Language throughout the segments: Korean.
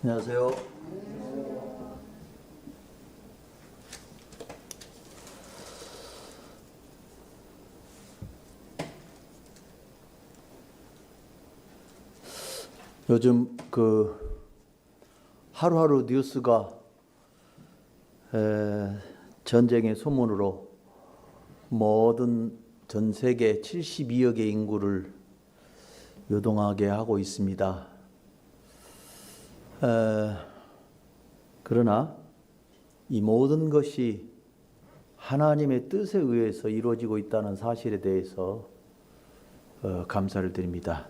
안녕하세요. 요즘 하루하루 뉴스가 전쟁의 소문으로 모든 전 세계 72억의 인구를 요동하게 하고 있습니다. 그러나 이 모든 것이 하나님의 뜻에 의해서 이루어지고 있다는 사실에 대해서 감사를 드립니다.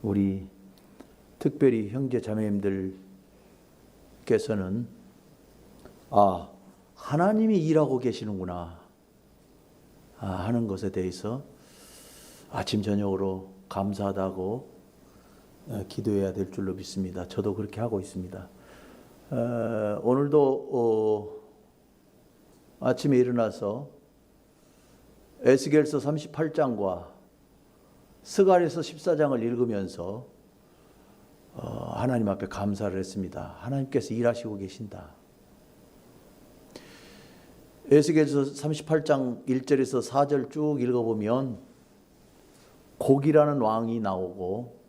우리 특별히 형제 자매님들께서는 하나님이 일하고 계시는구나 하는 것에 대해서 아침 저녁으로 감사하다고 기도해야 될 줄로 믿습니다. 저도 그렇게 하고 있습니다. 오늘도 아침에 일어나서 에스겔서 38장과 스가랴서 14장을 읽으면서 하나님 앞에 감사를 했습니다. 하나님께서 일하시고 계신다. 에스겔서 38장 1절에서 4절 쭉 읽어보면 곡이라는 왕이 나오고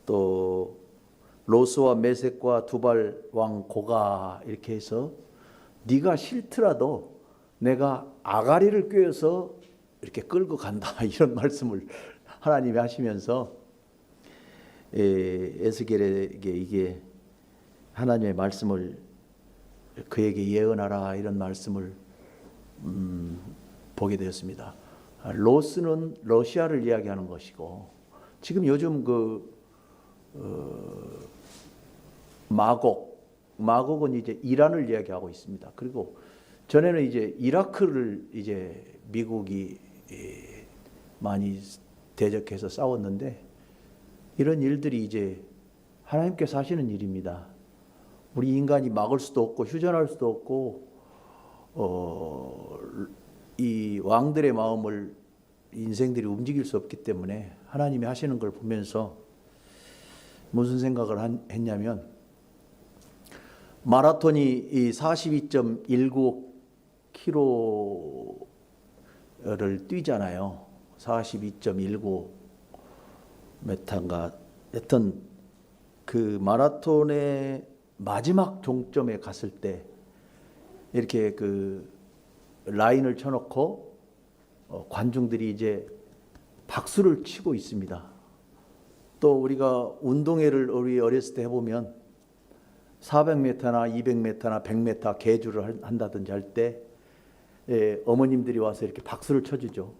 또 로스와 메섹과 두발 왕 고가 이렇게 해서 네가 싫더라도 내가 아가리를 꿰어서 이렇게 끌고 간다 이런 말씀을 하나님이 하시면서 에스겔에게 이게 하나님의 말씀을 그에게 예언하라 이런 말씀을 보게 되었습니다. 로스는 러시아를 이야기하는 것이고 지금 요즘 마곡은 이제 이란을 이야기하고 있습니다. 그리고 전에는 이제 이라크를 이제 미국이 많이 대적해서 싸웠는데 이런 일들이 이제 하나님께서 하시는 일입니다. 우리 인간이 막을 수도 없고 휴전할 수도 없고 이 왕들의 마음을 인생들이 움직일 수 없기 때문에 하나님이 하시는 걸 보면서 무슨 생각을 했냐면 마라톤이 이 42.19km를 뛰잖아요. 42.19 메타인가 했던 그 마라톤의 마지막 종점에 갔을 때 이렇게 그 라인을 쳐놓고 관중들이 이제 박수를 치고 있습니다. 또 우리가 운동회를 우리 어렸을 때 해보면 400m나 200m나 100m 계주를 한다든지 할 때 어머님들이 와서 이렇게 박수를 쳐주죠.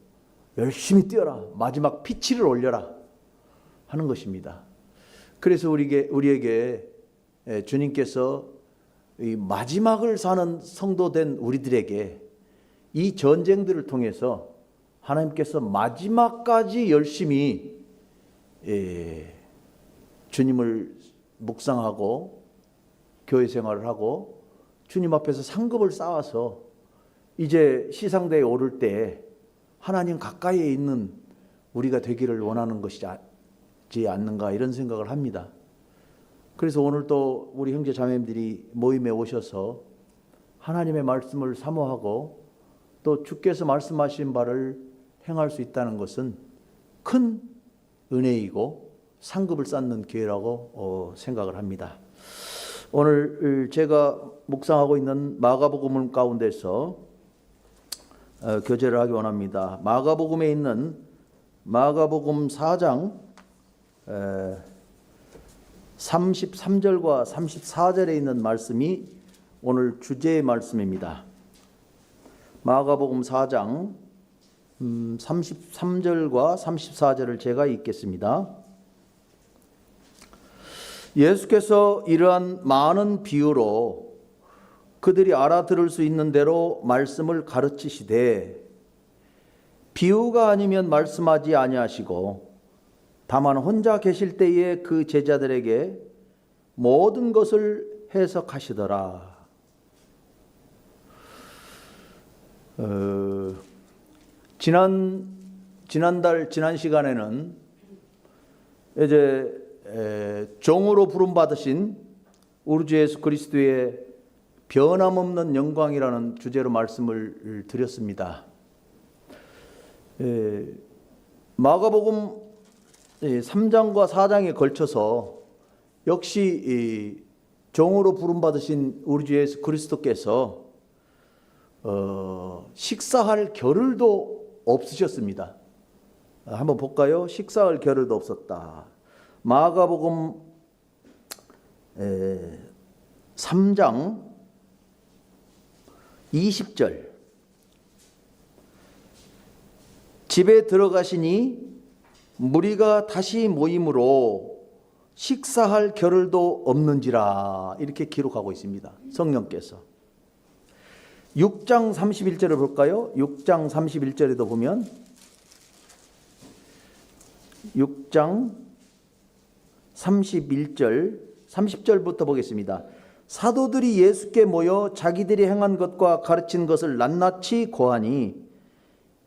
열심히 뛰어라. 마지막 피치를 올려라. 하는 것입니다. 그래서 우리에게 주님께서 이 마지막을 사는 성도된 우리들에게 이 전쟁들을 통해서 하나님께서 마지막까지 열심히 주님을 묵상하고 교회 생활을 하고 주님 앞에서 상급을 쌓아서 이제 시상대에 오를 때 하나님 가까이에 있는 우리가 되기를 원하는 것이지 않는가 이런 생각을 합니다. 그래서 오늘 또 우리 형제 자매님들이 모임에 오셔서 하나님의 말씀을 사모하고 또 주께서 말씀하신 바를 행할 수 있다는 것은 큰 은혜이고 상급을 쌓는 기회라고 생각을 합니다. 오늘 제가 묵상하고 있는 마가복음 가운데서 교제를 하기 원합니다. 마가복음에 있는 마가복음 4장 33절과 34절에 있는 말씀이 오늘 주제의 말씀입니다. 마가복음 4장 33절과 34절을 제가 읽겠습니다. 예수께서 이러한 많은 비유로 그들이 알아들을 수 있는 대로 말씀을 가르치시되 비유가 아니면 말씀하지 아니하시고 다만 혼자 계실 때에 그 제자들에게 모든 것을 해석하시더라. 지난 시간에는 이제 종으로 부름 받으신 우리 주 예수 그리스도의 변함없는 영광이라는 주제로 말씀을 드렸습니다. 마가복음 3장과 4장에 걸쳐서 역시 종으로 부름받으신 우리 주 예수 그리스도께서 식사할 겨를도 없으셨습니다. 한번 볼까요? 식사할 겨를도 없었다. 마가복음 3장 20절. 집에 들어가시니 무리가 다시 모임으로 식사할 겨를도 없는지라, 이렇게 기록하고 있습니다. 성령께서. 6장 31절을 볼까요? 6장 31절에도 보면 6장 31절 30절부터 보겠습니다. 사도들이 예수께 모여 자기들이 행한 것과 가르친 것을 낱낱이 고하니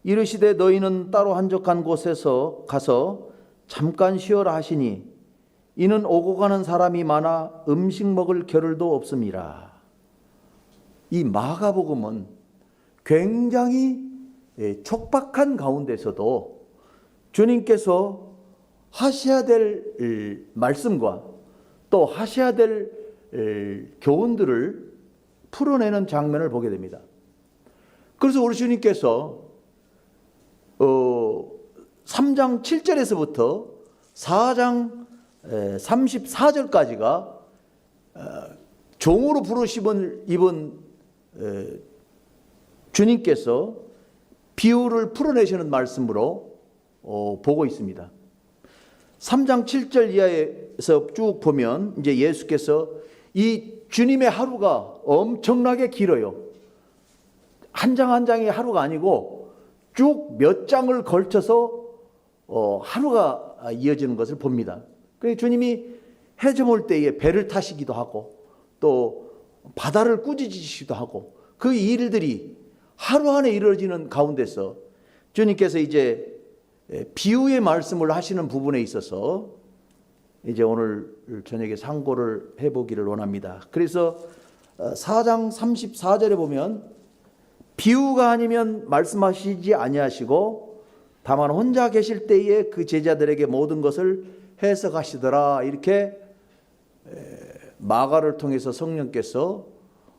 이르시되 너희는 따로 한적한 곳에서 가서 잠깐 쉬어라 하시니 이는 오고 가는 사람이 많아 음식 먹을 겨를도 없음이라. 이 마가복음은 굉장히 촉박한 가운데서도 주님께서 하셔야 될 말씀과 또 하셔야 될 교훈들을 풀어내는 장면을 보게 됩니다. 그래서 우리 주님께서 3장 7절에서부터 4장 34절까지가 종으로 부르심을 입은 주님께서 비유를 풀어내시는 말씀으로 보고 있습니다. 3장 7절 이하에서 쭉 보면 이제 예수께서 이 주님의 하루가 엄청나게 길어요. 한 장 한 장이 하루가 아니고 쭉 몇 장을 걸쳐서 하루가 이어지는 것을 봅니다. 그래서 주님이 해 저물 때에 배를 타시기도 하고 또 바다를 꾸짖으시기도 하고 그 일들이 하루 안에 이루어지는 가운데서 주님께서 이제 비유의 말씀을 하시는 부분에 있어서 이제 오늘 저녁에 상고를 해보기를 원합니다. 그래서 4장 34절에 보면 비유가 아니면 말씀하시지 아니하시고 다만 혼자 계실 때에 그 제자들에게 모든 것을 해석하시더라, 이렇게 마가를 통해서 성령께서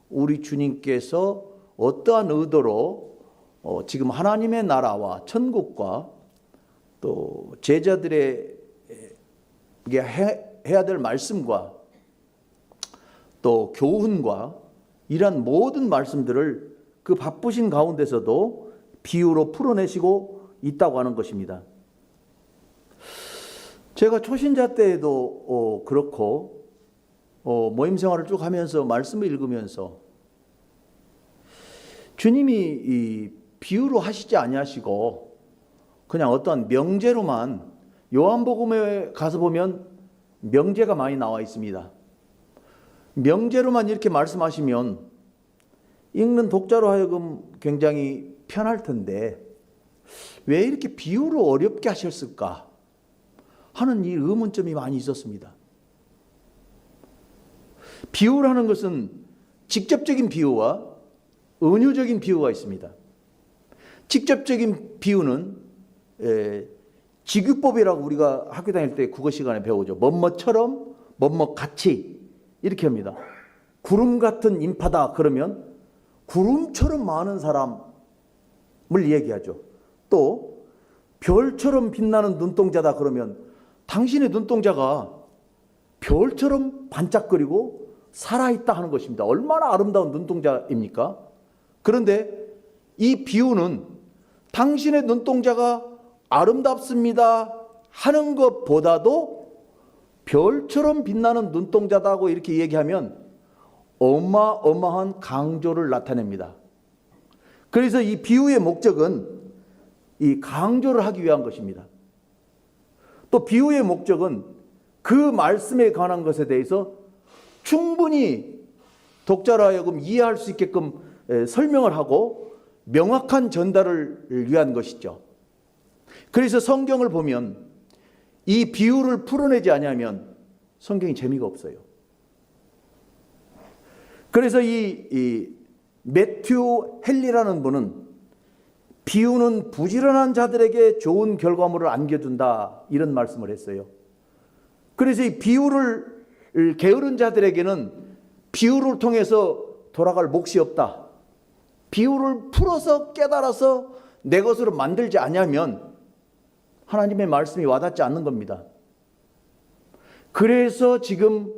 우리 주님께서 어떠한 의도로 지금 하나님의 나라와 천국과 또 제자들에게 해야 될 말씀과 또 교훈과 이러한 모든 말씀들을 그 바쁘신 가운데서도 비유로 풀어내시고 있다고 하는 것입니다. 제가 초신자 때에도 그렇고 모임 생활을 쭉 하면서 말씀을 읽으면서 주님이 이 비유로 하시지 아니하시고 그냥 어떤 명제로만, 요한복음에 가서 보면 명제가 많이 나와 있습니다. 명제로만 이렇게 말씀하시면 읽는 독자로 하여금 굉장히 편할 텐데 왜 이렇게 비유로 어렵게 하셨을까 하는 이 의문점이 많이 있었습니다. 비유라는 것은 직접적인 비유와 은유적인 비유가 있습니다. 직접적인 비유는 직유법이라고 우리가 학교 다닐 때 국어 시간에 배우죠. 뭐뭐처럼 뭐뭐같이 이렇게 합니다. 구름 같은 인파다 그러면 구름처럼 많은 사람을 얘기하죠. 또 별처럼 빛나는 눈동자다 그러면 당신의 눈동자가 별처럼 반짝거리고 살아있다 하는 것입니다. 얼마나 아름다운 눈동자입니까? 그런데 이 비유는 당신의 눈동자가 아름답습니다 하는 것보다도 별처럼 빛나는 눈동자다고 이렇게 얘기하면 어마어마한 강조를 나타냅니다. 그래서 이 비유의 목적은 이 강조를 하기 위한 것입니다. 또 비유의 목적은 그 말씀에 관한 것에 대해서 충분히 독자로 하여금 이해할 수 있게끔 설명을 하고 명확한 전달을 위한 것이죠. 그래서 성경을 보면 이 비유를 풀어내지 않으면 성경이 재미가 없어요. 그래서 이 매튜 헨리라는 분은 비유는 부지런한 자들에게 좋은 결과물을 안겨준다, 이런 말씀을 했어요. 그래서 이 비유를 게으른 자들에게는 비유를 통해서 돌아갈 몫이 없다. 비유를 풀어서 깨달아서 내 것으로 만들지 않으면 하나님의 말씀이 와닿지 않는 겁니다. 그래서 지금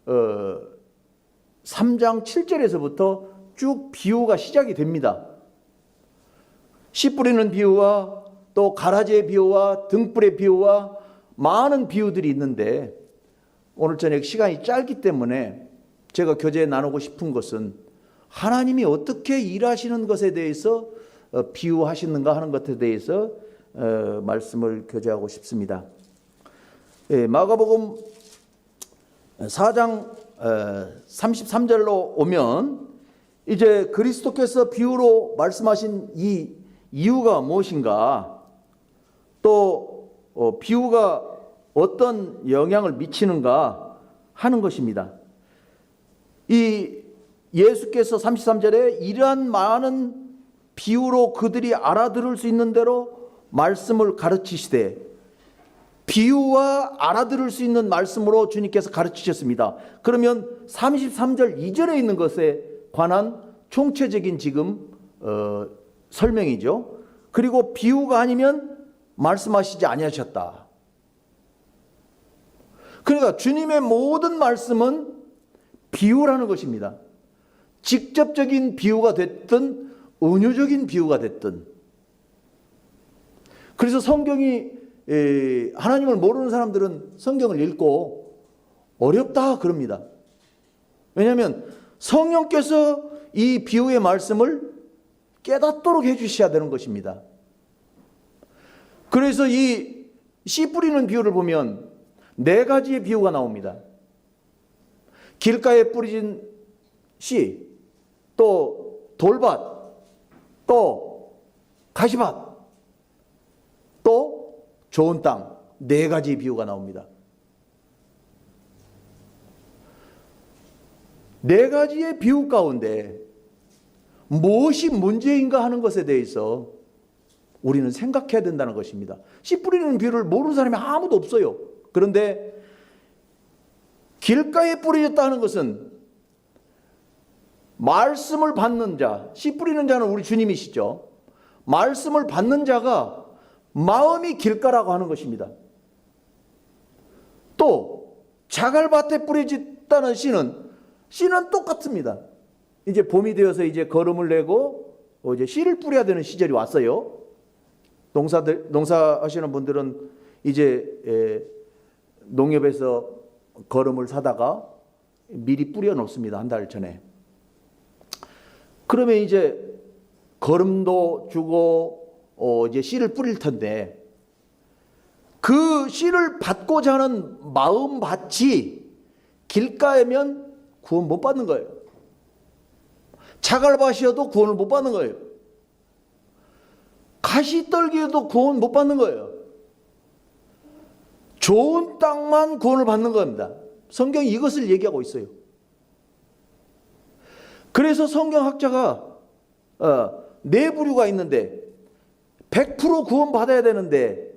3장 7절에서부터 쭉 비유가 시작이 됩니다. 씨 뿌리는 비유와 또 가라지의 비유와 등불의 비유와 많은 비유들이 있는데, 오늘 저녁 시간이 짧기 때문에 제가 교제에 나누고 싶은 것은 하나님이 어떻게 일하시는 것에 대해서 비유하시는가 하는 것에 대해서 말씀을 교제하고 싶습니다. 마가복음 4장 33절로 오면 이제 그리스도께서 비유로 말씀하신 이 이유가 무엇인가, 또 비유가 어떤 영향을 미치는가 하는 것입니다. 이 예수께서 33절에 이러한 많은 비유로 그들이 알아들을 수 있는 대로 말씀을 가르치시되, 비유와 알아들을 수 있는 말씀으로 주님께서 가르치셨습니다. 그러면 33절 2절에 있는 것에 관한 총체적인 지금 설명이죠. 그리고 비유가 아니면 말씀하시지 아니하셨다. 그러니까 주님의 모든 말씀은 비유라는 것입니다. 직접적인 비유가 됐든 은유적인 비유가 됐든. 그래서 성경이 하나님을 모르는 사람들은 성경을 읽고 어렵다 그럽니다. 왜냐하면 성령께서 이 비유의 말씀을 깨닫도록 해주셔야 되는 것입니다. 그래서 이 씨 뿌리는 비유를 보면 4가지의 비유가 나옵니다. 길가에 뿌려진 씨, 또 돌밭, 또 가시밭, 또 좋은 땅, 4가지 비유가 나옵니다. 4가지의 비유 가운데 무엇이 문제인가 하는 것에 대해서 우리는 생각해야 된다는 것입니다. 씨 뿌리는 비유를 모르는 사람이 아무도 없어요. 그런데 길가에 뿌려졌다는 것은 말씀을 받는 자, 씨 뿌리는 자는 우리 주님이시죠. 말씀을 받는 자가 마음이 길가라고 하는 것입니다. 또 자갈밭에 뿌려졌다는 씨는 똑같습니다. 이제 봄이 되어서 이제 거름을 내고 이제 씨를 뿌려야 되는 시절이 왔어요. 농사하시는 분들은 이제 농협에서 거름을 사다가 미리 뿌려 놓습니다. 한 달 전에. 그러면 이제 거름도 주고 이제 씨를 뿌릴 텐데, 그 씨를 받고자 하는 마음밭이 길가에면 구원 못 받는 거예요. 자갈밭이어도 구원을 못 받는 거예요. 가시떨기에도 구원 못 받는 거예요. 좋은 땅만 구원을 받는 겁니다. 성경이 이것을 얘기하고 있어요. 그래서 성경학자가 4부류가 있는데 100% 구원 받아야 되는데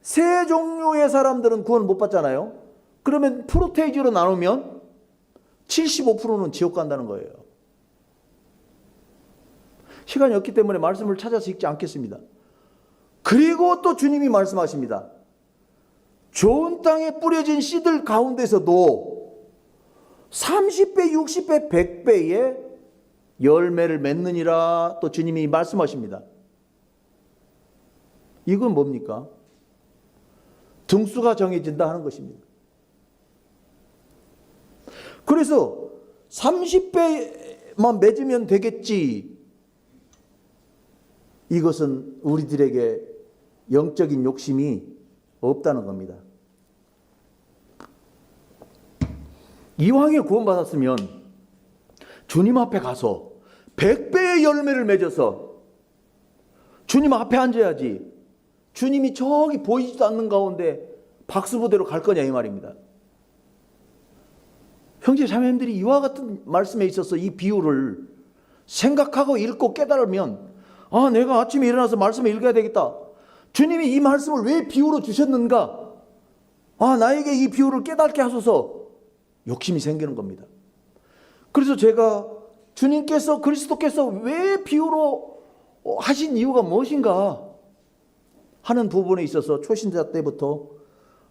3종류의 사람들은 구원 못 받잖아요. 그러면 프로테이지로 나누면 75%는 지옥 간다는 거예요. 시간이 없기 때문에 말씀을 찾아서 읽지 않겠습니다. 그리고 또 주님이 말씀하십니다. 좋은 땅에 뿌려진 씨들 가운데서도 30배, 60배, 100배의 열매를 맺느니라 또 주님이 말씀하십니다. 이건 뭡니까? 등수가 정해진다 하는 것입니다. 그래서 30배만 맺으면 되겠지. 이것은 우리들에게 영적인 욕심이 없다는 겁니다. 이왕에 구원받았으면 주님 앞에 가서 100배의 열매를 맺어서 주님 앞에 앉아야지. 주님이 저기 보이지도 않는 가운데 박수부대로 갈 거냐 이 말입니다. 형제 자매님들이 이와 같은 말씀에 있어서 이 비유를 생각하고 읽고 깨달으면, 아, 내가 아침에 일어나서 말씀을 읽어야 되겠다. 주님이 이 말씀을 왜 비유로 주셨는가? 아, 나에게 이 비유를 깨닫게 하소서. 욕심이 생기는 겁니다. 그래서 제가 주님께서, 그리스도께서 왜 비유로 하신 이유가 무엇인가 하는 부분에 있어서 초신자 때부터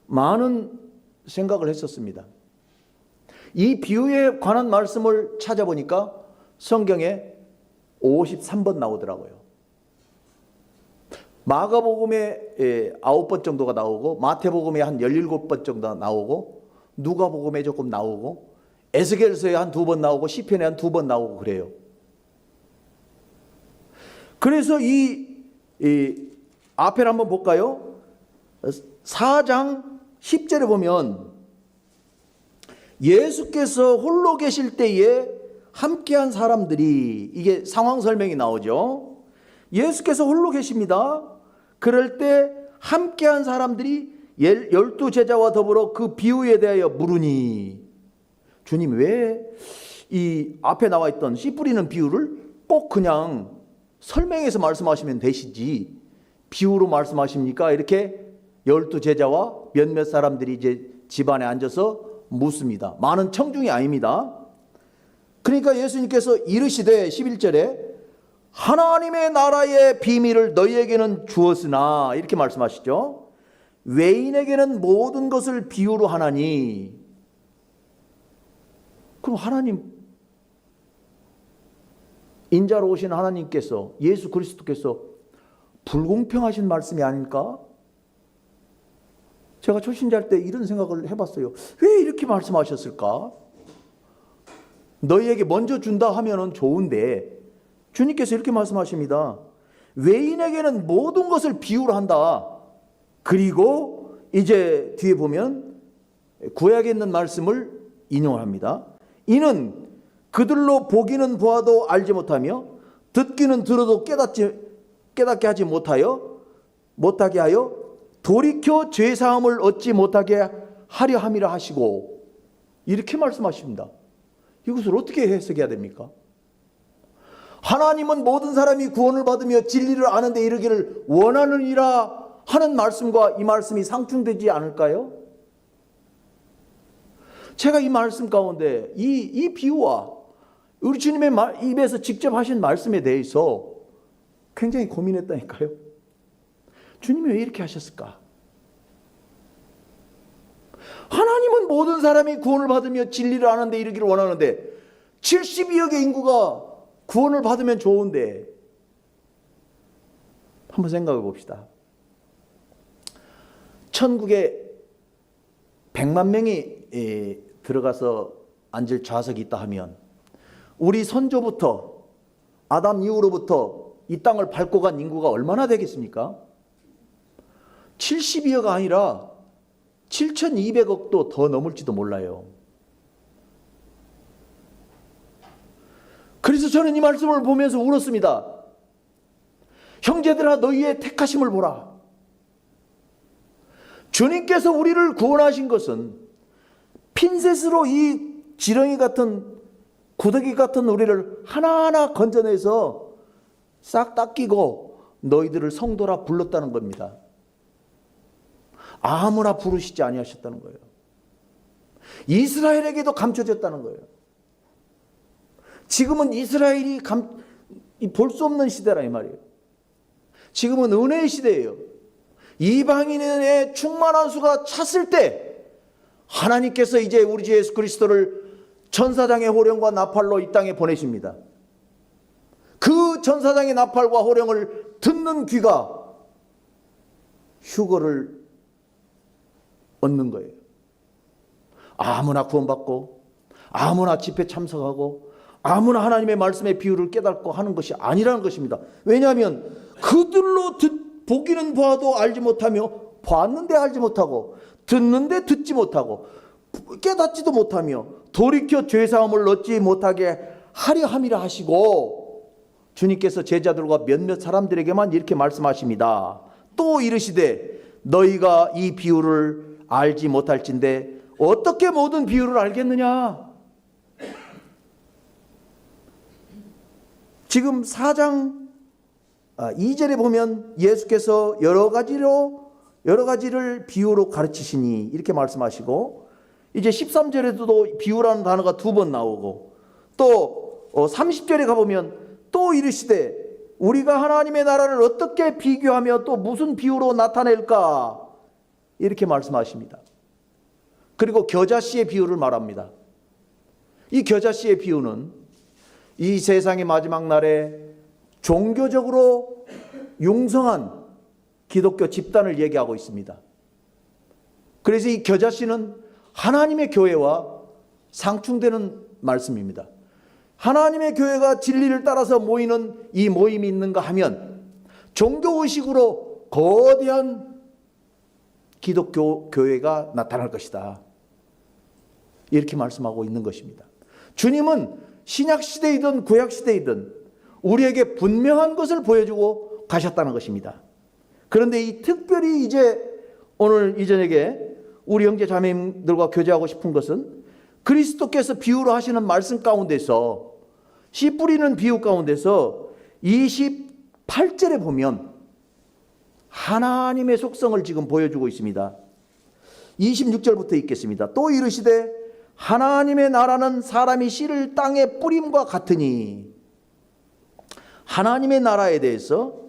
많은 생각을 했었습니다. 이 비유에 관한 말씀을 찾아보니까 성경에 53번 나오더라고요. 마가복음에 9번 정도가 나오고, 마태복음에 한 17번 정도 나오고, 누가복음에 조금 나오고, 에스겔서에 한 2번 나오고, 시편에 한 2번 나오고 그래요. 그래서 이 앞에를 한번 볼까요? 4장 10절에 보면 예수께서 홀로 계실 때에 함께한 사람들이, 이게 상황 설명이 나오죠. 예수께서 홀로 계십니다. 그럴 때 함께한 사람들이 12제자와 더불어 그 비유에 대하여 물으니, 주님 왜 이 앞에 나와 있던 씨 뿌리는 비유를 꼭 그냥 설명해서 말씀하시면 되시지 비유로 말씀하십니까? 이렇게 12제자와 몇몇 사람들이 이제 집안에 앉아서 묻습니다. 많은 청중이 아닙니다. 그러니까 예수님께서 이르시되 11절에 하나님의 나라의 비밀을 너희에게는 주었으나, 이렇게 말씀하시죠. 외인에게는 모든 것을 비유로 하나니. 그럼 하나님, 인자로 오신 하나님께서, 예수 그리스도께서 불공평하신 말씀이 아닐까? 제가 초신자일 때 이런 생각을 해봤어요. 왜 이렇게 말씀하셨을까? 너희에게 먼저 준다 하면은 좋은데 주님께서 이렇게 말씀하십니다. 외인에게는 모든 것을 비유로 한다. 그리고 이제 뒤에 보면 구약에 있는 말씀을 인용합니다. 이는 그들로 보기는 보아도 알지 못하며 듣기는 들어도 깨닫게 하지 못하게 하여 돌이켜 죄사함을 얻지 못하게 하려 함이라 하시고, 이렇게 말씀하십니다. 이것을 어떻게 해석해야 됩니까? 하나님은 모든 사람이 구원을 받으며 진리를 아는 데 이르기를 원하느니라 하는 말씀과 이 말씀이 상충되지 않을까요? 제가 이 말씀 가운데 이 비유와 우리 주님의 입에서 직접 하신 말씀에 대해서 굉장히 고민했다니까요. 주님이 왜 이렇게 하셨을까? 하나님은 모든 사람이 구원을 받으며 진리를 아는 데 이르기를 원하는데 72억의 인구가 구원을 받으면 좋은데, 한번 생각해 봅시다. 천국에 100만 명이 들어가서 앉을 좌석이 있다 하면 우리 선조부터 아담 이후로부터 이 땅을 밟고 간 인구가 얼마나 되겠습니까? 72억 아니라 7,200억도 더 넘을지도 몰라요. 그래서 저는 이 말씀을 보면서 울었습니다. 형제들아, 너희의 택하심을 보라. 주님께서 우리를 구원하신 것은 핀셋으로 이 지렁이 같은, 구더기 같은 우리를 하나하나 건져내서 싹 닦이고 너희들을 성도라 불렀다는 겁니다. 아무나 부르시지 아니하셨다는 거예요. 이스라엘에게도 감춰졌다는 거예요. 지금은 이스라엘이 볼 수 없는 시대라 이 말이에요. 지금은 은혜의 시대예요. 이방인의 충만한 수가 찼을 때 하나님께서 이제 우리 주 예수 그리스도를 천사장의 호령과 나팔로 이 땅에 보내십니다. 그 천사장의 나팔과 호령을 듣는 귀가 휴거를 얻는 거예요. 아무나 구원받고 아무나 집회 참석하고 아무나 하나님의 말씀의 비유를 깨닫고 하는 것이 아니라는 것입니다. 왜냐하면 그들로 보기는 보아도 알지 못하며 봤는데 알지 못하고 듣는데 듣지 못하고 깨닫지도 못하며 돌이켜 죄사함을 얻지 못하게 하려 함이라 하시고, 주님께서 제자들과 몇몇 사람들에게만 이렇게 말씀하십니다. 또 이르시되 너희가 이 비유를 알지 못할진대 어떻게 모든 비유를 알겠느냐? 지금 4장 2절에 보면 예수께서 여러 가지를 비유로 가르치시니 이렇게 말씀하시고, 이제 13절에도 비유라는 단어가 2번 나오고, 또 30절에 가보면 또 이르시되 우리가 하나님의 나라를 어떻게 비교하며 또 무슨 비유로 나타낼까, 이렇게 말씀하십니다. 그리고 겨자씨의 비유를 말합니다. 이 겨자씨의 비유는 이 세상의 마지막 날에 종교적으로 융성한 기독교 집단을 얘기하고 있습니다. 그래서 이 겨자씨는 하나님의 교회와 상충되는 말씀입니다. 하나님의 교회가 진리를 따라서 모이는 이 모임이 있는가 하면 종교의식으로 거대한 기독교 교회가 나타날 것이다, 이렇게 말씀하고 있는 것입니다. 주님은 신약시대이든 구약시대이든 우리에게 분명한 것을 보여주고 가셨다는 것입니다. 그런데 이 특별히 이제 오늘 이 저녁에 우리 형제 자매님들과 교제하고 싶은 것은 그리스도께서 비유로 하시는 말씀 가운데서, 씨 뿌리는 비유 가운데서 28절에 보면 하나님의 속성을 지금 보여주고 있습니다. 26절부터 읽겠습니다. 또 이르시되 하나님의 나라는 사람이 씨를 땅에 뿌림과 같으니, 하나님의 나라에 대해서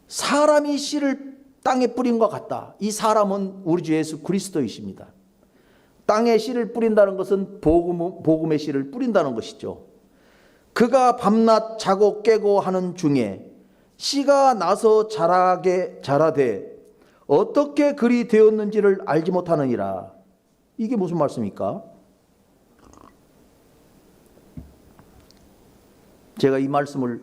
사람이 씨를 땅에 뿌림과 같다. 이 사람은 우리 주 예수 그리스도이십니다. 땅에 씨를 뿌린다는 것은 복음의 씨를 뿌린다는 것이죠. 그가 밤낮 자고 깨고 하는 중에 씨가 나서 자라되 어떻게 그리 되었는지를 알지 못하느니라. 이게 무슨 말씀입니까? 제가 이 말씀을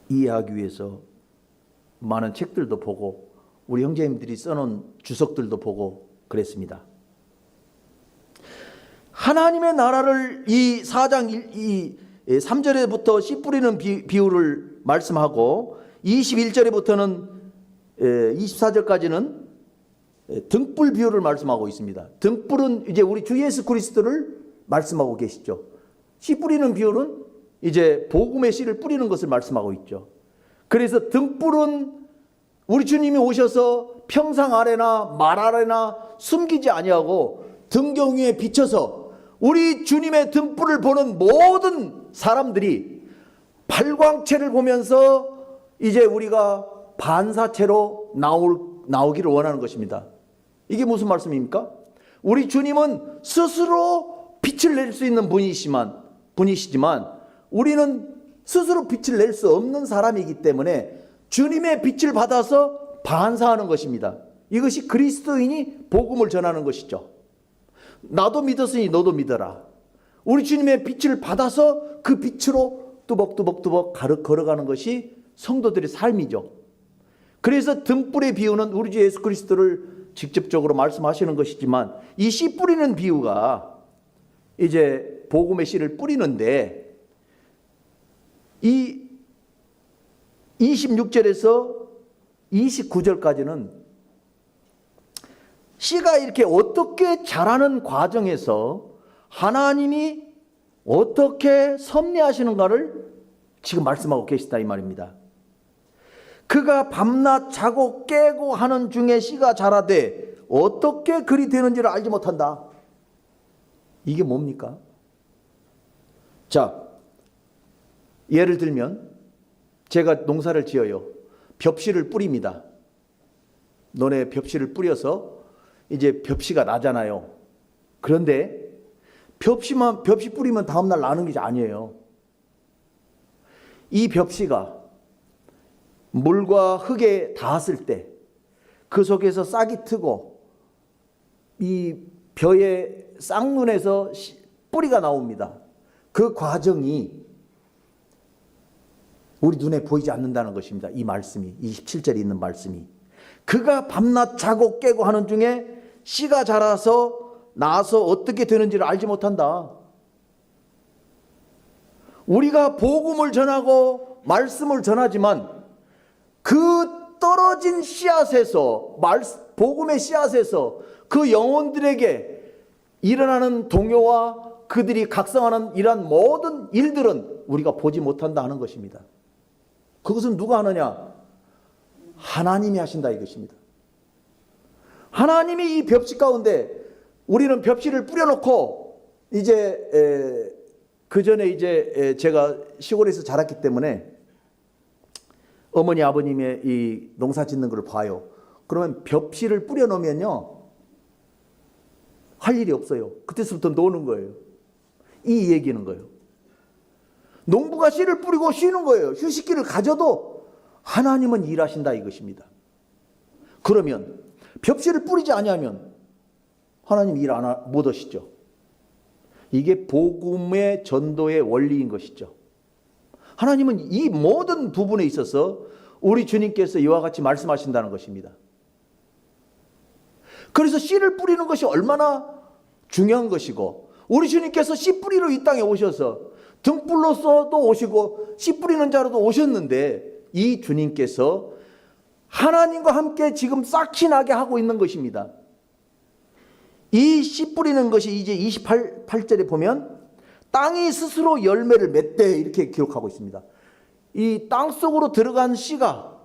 이해하기 위해서 많은 책들도 보고 우리 형제님들이 써놓은 주석들도 보고 그랬습니다. 하나님의 나라를 이 4장 3절에부터 씨 뿌리는 비유를 말씀하고 21절에부터는 24절까지는 등불 비유를 말씀하고 있습니다. 등불은 이제 우리 주 예수 그리스도를 말씀하고 계시죠. 씨 뿌리는 비유는 이제 복음의 씨를 뿌리는 것을 말씀하고 있죠. 그래서 등불은 우리 주님이 오셔서 평상 아래나 말 아래나 숨기지 아니하고 등경 위에 비춰서 우리 주님의 등불을 보는 모든 사람들이 발광체를 보면서 이제 우리가 반사체로 나오기를 원하는 것입니다. 이게 무슨 말씀입니까? 우리 주님은 스스로 빛을 낼 수 있는 분이시지만 우리는 스스로 빛을 낼 수 없는 사람이기 때문에 주님의 빛을 받아서 반사하는 것입니다. 이것이 그리스도인이 복음을 전하는 것이죠. 나도 믿었으니 너도 믿어라. 우리 주님의 빛을 받아서 그 빛으로 뚜벅뚜벅 걸어가는 것이 성도들의 삶이죠. 그래서 등불의 비유는 우리 주 예수 그리스도를 직접적으로 말씀하시는 것이지만 이 씨 뿌리는 비유가 이제 복음의 씨를 뿌리는데 이 26절에서 29절까지는 씨가 이렇게 어떻게 자라는 과정에서 하나님이 어떻게 섭리하시는가를 지금 말씀하고 계시다 이 말입니다. 그가 밤낮 자고 깨고 하는 중에 씨가 자라되 어떻게 그리 되는지를 알지 못한다. 이게 뭡니까? 자, 예를 들면 제가 농사를 지어요. 벽씨를 뿌립니다. 논에 벽씨를 뿌려서 이제 벽씨가 나잖아요. 그런데 벽씨 뿌리면 다음날 나는 게 아니에요. 이 벽씨가 물과 흙에 닿았을 때 그 속에서 싹이 트고 이 벼의 쌍눈에서 뿌리가 나옵니다. 그 과정이 우리 눈에 보이지 않는다는 것입니다. 이 말씀이 27절에 있는 말씀이 그가 밤낮 자고 깨고 하는 중에 씨가 자라서 나서 어떻게 되는지를 알지 못한다. 우리가 복음을 전하고 말씀을 전하지만 그 떨어진 씨앗에서 복음의 씨앗에서 그 영혼들에게 일어나는 동요와 그들이 각성하는 이러한 모든 일들은 우리가 보지 못한다 하는 것입니다. 그것은 누가 하느냐? 하나님이 하신다 이것입니다. 하나님이 이 벽지 가운데 우리는 벽지를 뿌려놓고 이제 그 전에 이제 제가 시골에서 자랐기 때문에 어머니 아버님의 이 농사 짓는 걸 봐요. 그러면 벽지를 뿌려놓으면요 할 일이 없어요. 그때부터 노는 거예요. 이 얘기는 거예요. 농부가 씨를 뿌리고 쉬는 거예요. 휴식기를 가져도 하나님은 일하신다 이것입니다. 그러면 벽지를 뿌리지 아니하면 하나님 일 못 하시죠. 이게 복음의 전도의 원리인 것이죠. 하나님은 이 모든 부분에 있어서 우리 주님께서 이와 같이 말씀하신다는 것입니다. 그래서 씨를 뿌리는 것이 얼마나 중요한 것이고, 우리 주님께서 씨 뿌리러 이 땅에 오셔서 등불로서도 오시고 씨 뿌리는 자로도 오셨는데, 이 주님께서 하나님과 함께 지금 싹이 나게 하고 있는 것입니다. 이 씨 뿌리는 것이 이제 28절에 보면 땅이 스스로 열매를 맺되 이렇게 기록하고 있습니다. 이 땅 속으로 들어간 씨가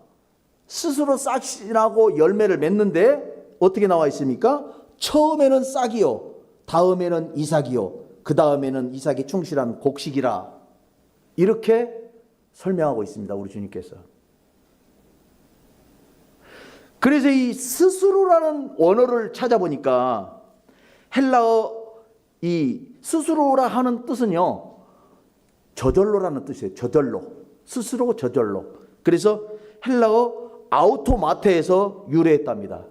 스스로 싹이 나고 열매를 맺는데 어떻게 나와 있습니까? 처음에는 싹이요, 다음에는 이삭이요, 그 다음에는 이삭이 충실한 곡식이라, 이렇게 설명하고 있습니다. 우리 주님께서. 그래서 이 스스로라는 원어를 찾아보니까 헬라어 이 스스로라 하는 뜻은요 저절로라는 뜻이에요. 저절로, 스스로 저절로. 그래서 헬라어 아우토마테에서 유래했답니다.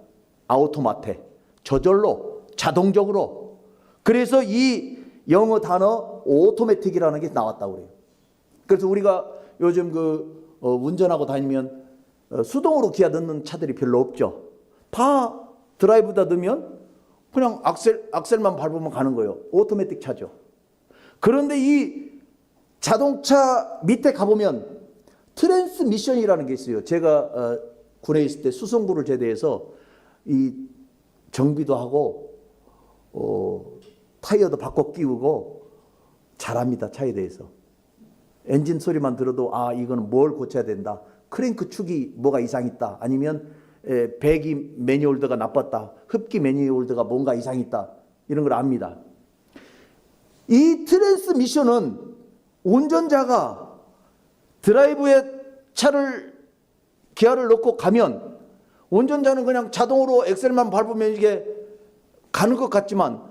아우토마테, 저절로, 자동적으로. 그래서 이 영어 단어 오토매틱이라는 게 나왔다고 그래요. 그래서 우리가 요즘 운전하고 다니면 수동으로 기아 넣는 차들이 별로 없죠. 다 드라이브다 넣으면 그냥 악셀만 밟으면 가는 거예요. 오토매틱 차죠. 그런데 이 자동차 밑에 가보면 트랜스미션이라는 게 있어요. 제가 군에 있을 때 수송부를 제대해서 이 정비도 하고 타이어도 바꿔 끼우고 잘합니다. 차에 대해서. 엔진 소리만 들어도 아 이거는 뭘 고쳐야 된다. 크랭크 축이 뭐가 이상 있다. 아니면 배기 매니홀드가 나빴다. 흡기 매니홀드가 뭔가 이상 있다. 이런 걸 압니다. 이 트랜스미션은 운전자가 드라이브에 기아를 넣고 가면 운전자는 그냥 자동으로 엑셀만 밟으면 이게 가는 것 같지만,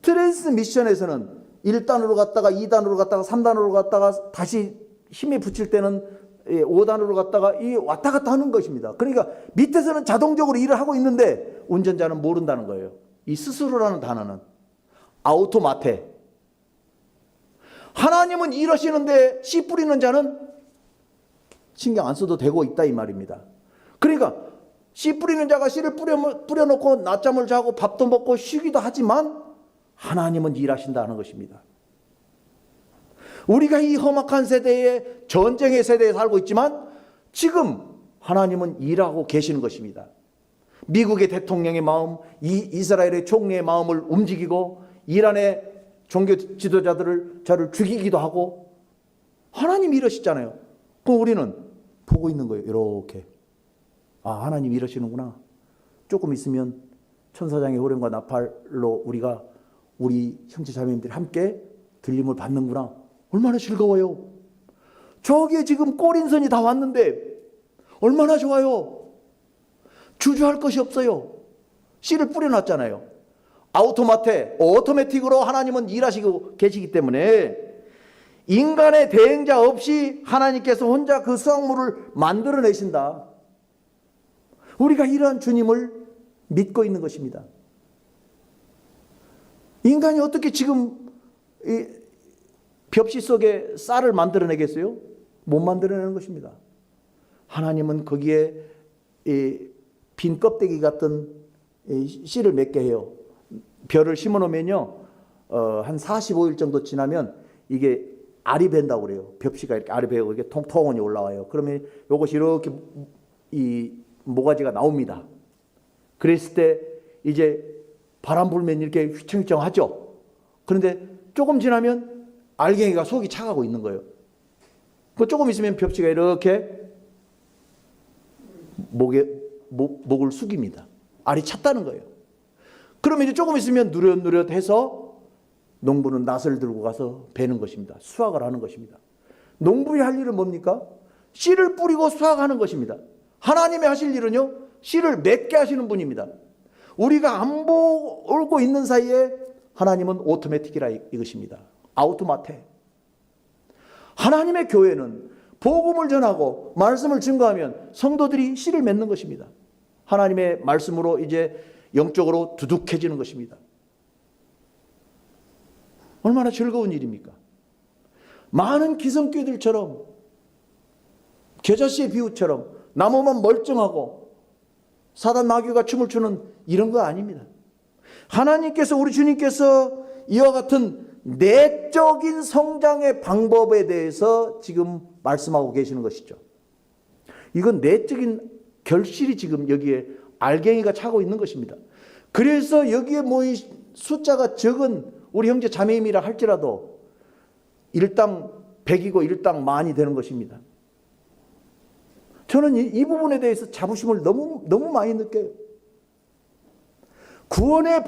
트랜스미션에서는 1단으로 갔다가 2단으로 갔다가 3단으로 갔다가 다시 힘이 붙일 때는 5단으로 갔다가 이 왔다 갔다 하는 것입니다. 그러니까 밑에서는 자동적으로 일을 하고 있는데 운전자는 모른다는 거예요. 이 스스로라는 단어는 아우토마테. 하나님은 일하시는데 씨 뿌리는 자는 신경 안 써도 되고 있다 이 말입니다. 그러니까 씨 뿌리는 자가 씨를 뿌려놓고 낮잠을 자고 밥도 먹고 쉬기도 하지만 하나님은 일하신다는 것입니다. 우리가 이 험악한 세대에, 전쟁의 세대에 살고 있지만 지금 하나님은 일하고 계시는 것입니다. 미국의 대통령의 마음, 이스라엘의 총리의 마음을 움직이고 이란의 종교 지도자들을 죽이기도 하고 하나님 이러시잖아요. 그럼 우리는 보고 있는 거예요. 이렇게. 아, 하나님 이러시는구나. 조금 있으면 천사장의 호령과 나팔로 우리 형제 자매님들이 함께 들림을 받는구나. 얼마나 즐거워요. 저기에 지금 꼬린선이 다 왔는데 얼마나 좋아요. 주저할 것이 없어요. 씨를 뿌려놨잖아요. 오토매틱으로 하나님은 일하시고 계시기 때문에 인간의 대행자 없이 하나님께서 혼자 그 수확물을 만들어내신다. 우리가 이러한 주님을 믿고 있는 것입니다. 인간이 어떻게 지금 이 벽시 속에 쌀을 만들어내겠어요? 못 만들어내는 것입니다. 하나님은 거기에 빈 껍데기 같은 씨를 맺게 해요. 벼를 심어놓으면요, 한 45일 정도 지나면 이게 알이 밴다고 그래요. 벽시가 이렇게 알이 배고 이게 통통하니 올라와요. 그러면 이것이 이렇게 이 모가지가 나옵니다. 그랬을 때 이제 바람 불면 이렇게 휘청휘청하죠. 그런데 조금 지나면 알갱이가 속이 차가고 있는 거예요. 그 조금 있으면 벽지가 이렇게 목을 숙입니다. 알이 찼다는 거예요. 그러면 이제 조금 있으면 누릇누릇해서 농부는 낫을 들고 가서 베는 것입니다. 수확을 하는 것입니다. 농부의 할 일은 뭡니까? 씨를 뿌리고 수확하는 것입니다. 하나님의 하실 일은요, 씨를 맺게 하시는 분입니다. 우리가 안 보고 있는 사이에 하나님은 오토매틱이라 이것입니다. 아우토마테. 하나님의 교회는 복음을 전하고 말씀을 증거하면 성도들이 씨를 맺는 것입니다. 하나님의 말씀으로 이제 영적으로 두둑해지는 것입니다. 얼마나 즐거운 일입니까? 많은 기성교회들처럼 겨자씨의 비유처럼 나무만 멀쩡하고 사단 마귀가 춤을 추는 이런 거 아닙니다. 하나님께서, 우리 주님께서 이와 같은 내적인 성장의 방법에 대해서 지금 말씀하고 계시는 것이죠. 이건 내적인 결실이 지금 여기에 알갱이가 차고 있는 것입니다. 그래서 여기에 모인 숫자가 적은 우리 형제 자매임이라 할지라도 일당 100이고 일당 만이 되는 것입니다. 저는 이 부분에 대해서 자부심을 너무 많이 느껴요. 구원의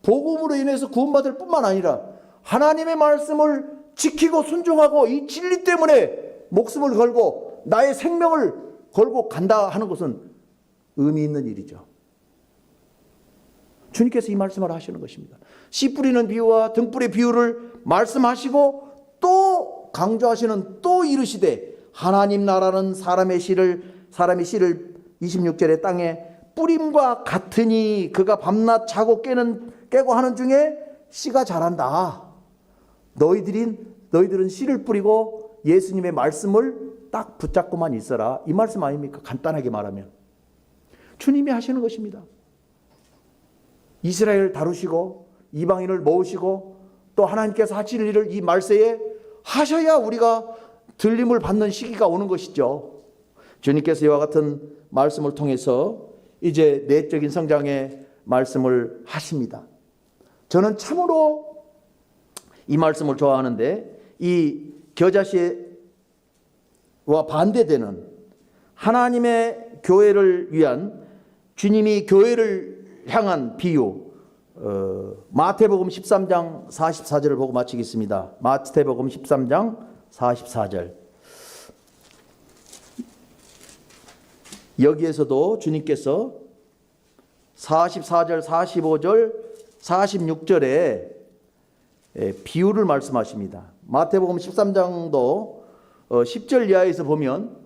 복음으로 인해서 구원받을 뿐만 아니라 하나님의 말씀을 지키고 순종하고 이 진리 때문에 목숨을 걸고 나의 생명을 걸고 간다 하는 것은 의미 있는 일이죠. 주님께서 이 말씀을 하시는 것입니다. 씨 뿌리는 비유와 등불의 비유를 말씀하시고 또 강조하시는, 또 이르시되 하나님 나라는 사람의 씨를 26절에 땅에 뿌림과 같으니 그가 밤낮 자고 깨고 하는 중에 씨가 자란다. 너희들은 씨를 뿌리고 예수님의 말씀을 딱 붙잡고만 있어라. 이 말씀 아닙니까? 간단하게 말하면 주님이 하시는 것입니다. 이스라엘을 다루시고 이방인을 모으시고 또 하나님께서 하실 일을 이 말세에 하셔야 우리가 들림을 받는 시기가 오는 것이죠. 주님께서 이와 같은 말씀을 통해서 이제 내적인 성장의 말씀을 하십니다. 저는 참으로 이 말씀을 좋아하는데, 이 겨자씨와 반대되는 하나님의 교회를 위한 주님이 교회를 향한 비유, 마태복음 13장 44절을 보고 마치겠습니다. 마태복음 13장 44절. 여기에서도 주님께서 44절, 45절, 46절에 비유를 말씀하십니다. 마태복음 13장도 10절 이하에서 보면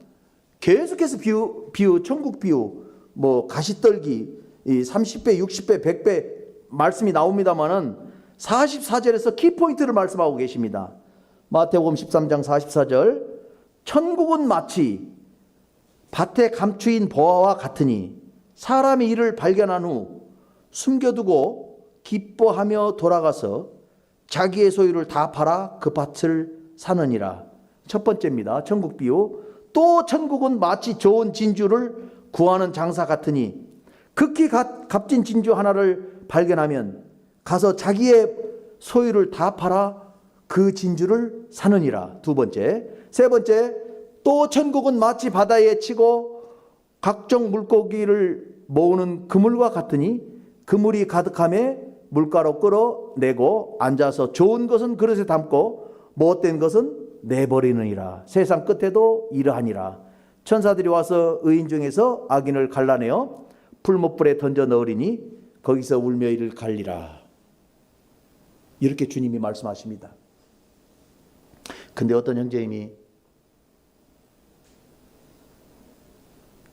계속해서 비유, 천국 비유, 가시떨기, 30배, 60배, 100배 말씀이 나옵니다만은 44절에서 키포인트를 말씀하고 계십니다. 마태복음 13장 44절, 천국은 마치 밭에 감추인 보화와 같으니 사람이 이를 발견한 후 숨겨두고 기뻐하며 돌아가서 자기의 소유를 다 팔아 그 밭을 사느니라. 첫 번째입니다. 천국 비유. 또 천국은 마치 좋은 진주를 구하는 장사 같으니 극히 값진 진주 하나를 발견하면 가서 자기의 소유를 다 팔아 그 진주를 사느니라. 두 번째. 세 번째, 또 천국은 마치 바다에 치고 각종 물고기를 모으는 그물과 같으니 그물이 가득함에 물가로 끌어내고 앉아서 좋은 것은 그릇에 담고 못된 것은 내버리느니라. 세상 끝에도 이러하니라. 천사들이 와서 의인 중에서 악인을 갈라내어 풀못불에 던져 넣으리니 거기서 울며 이를 갈리라. 이렇게 주님이 말씀하십니다. 근데 어떤 형제님이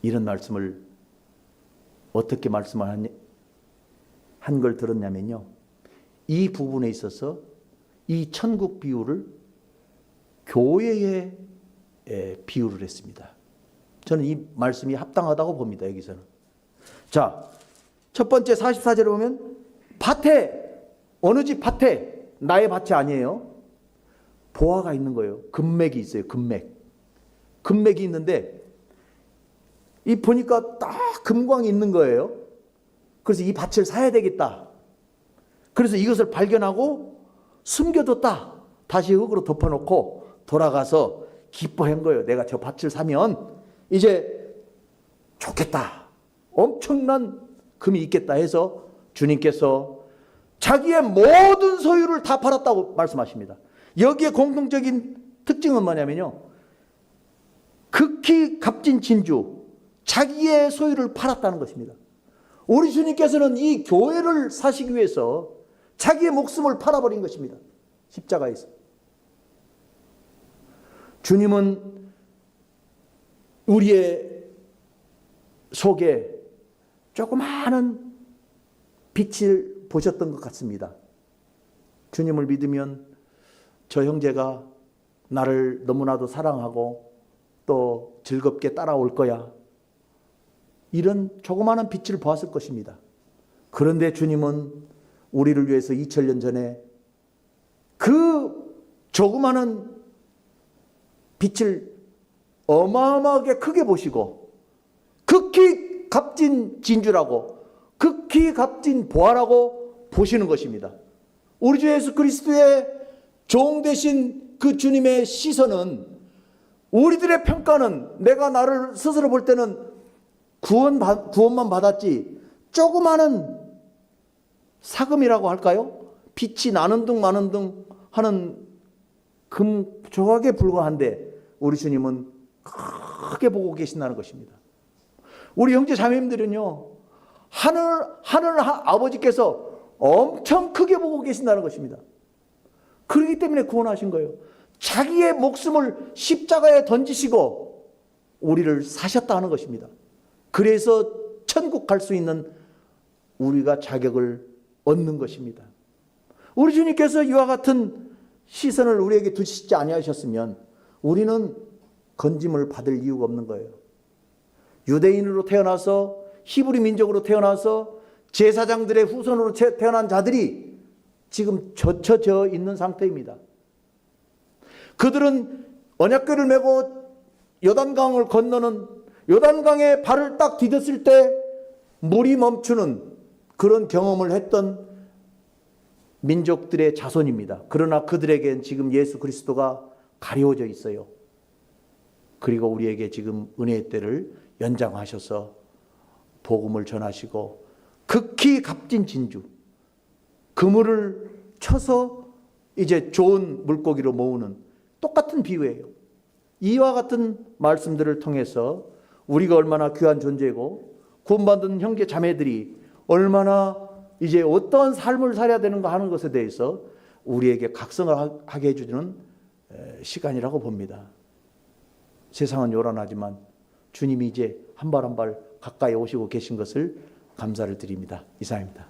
이런 말씀을 어떻게 말씀을 한 걸 들었냐면요, 이 부분에 있어서 이 천국 비유를 교회에 비유를 했습니다. 저는 이 말씀이 합당하다고 봅니다. 여기서는. 자, 첫 번째 44절에 보면 밭에, 어느 집 밭에, 나의 밭이 아니에요. 보화가 있는 거예요. 금맥이 있어요. 금맥이 있는데 이 보니까 딱 금광이 있는 거예요. 그래서 이 밭을 사야 되겠다. 그래서 이것을 발견하고 숨겨뒀다. 다시 흙으로 덮어놓고 돌아가서 기뻐한 거예요. 내가 저 밭을 사면 이제 좋겠다. 엄청난 금이 있겠다 해서 주님께서 자기의 모든 소유를 다 팔았다고 말씀하십니다. 여기에 공통적인 특징은 뭐냐면요, 극히 값진 진주, 자기의 소유를 팔았다는 것입니다. 우리 주님께서는 이 교회를 사시기 위해서 자기의 목숨을 팔아버린 것입니다. 십자가에서. 주님은 우리의 속에 조그마한 빛을 보셨던 것 같습니다. 주님을 믿으면 저 형제가 나를 너무나도 사랑하고 또 즐겁게 따라올 거야. 이런 조그마한 빛을 보았을 것입니다. 그런데 주님은 우리를 위해서 2000년 전에 그 조그마한 빛을 어마어마하게 크게 보시고 극히 값진 진주라고, 극히 값진 보화라고 보시는 것입니다. 우리 주 예수 그리스도의 종 되신 그 주님의 시선은, 우리들의 평가는, 내가 나를 스스로 볼 때는 구원만 받았지 조그마한 사금이라고 할까요? 빛이 나는 둥 마는 둥 하는 금 조각에 불과한데 우리 주님은 크게 보고 계신다는 것입니다. 우리 형제 자매님들은요, 하늘 아버지께서 엄청 크게 보고 계신다는 것입니다. 그렇기 때문에 구원하신 거예요. 자기의 목숨을 십자가에 던지시고 우리를 사셨다 하는 것입니다. 그래서 천국 갈 수 있는 우리가 자격을 얻는 것입니다. 우리 주님께서 이와 같은 시선을 우리에게 두시지 아니하셨으면 우리는 건짐을 받을 이유가 없는 거예요. 유대인으로 태어나서, 히브리 민족으로 태어나서 제사장들의 후손으로 태어난 자들이 지금 젖혀 있는 상태입니다. 그들은 언약궤를 메고 요단강을 건너는, 요단강에 발을 딱 디뎠을 때 물이 멈추는 그런 경험을 했던 민족들의 자손입니다. 그러나 그들에겐 지금 예수 그리스도가 가려져 있어요. 그리고 우리에게 지금 은혜의 때를 연장하셔서 복음을 전하시고 극히 값진 진주, 그물을 쳐서 이제 좋은 물고기로 모으는 똑같은 비유예요. 이와 같은 말씀들을 통해서 우리가 얼마나 귀한 존재고 구원받은 형제 자매들이 얼마나 이제 어떤 삶을 살아야 되는가 하는 것에 대해서 우리에게 각성을 하게 해주는 시간이라고 봅니다. 세상은 요란하지만 주님이 이제 한 발 한 발 가까이 오시고 계신 것을 감사를 드립니다. 이상입니다.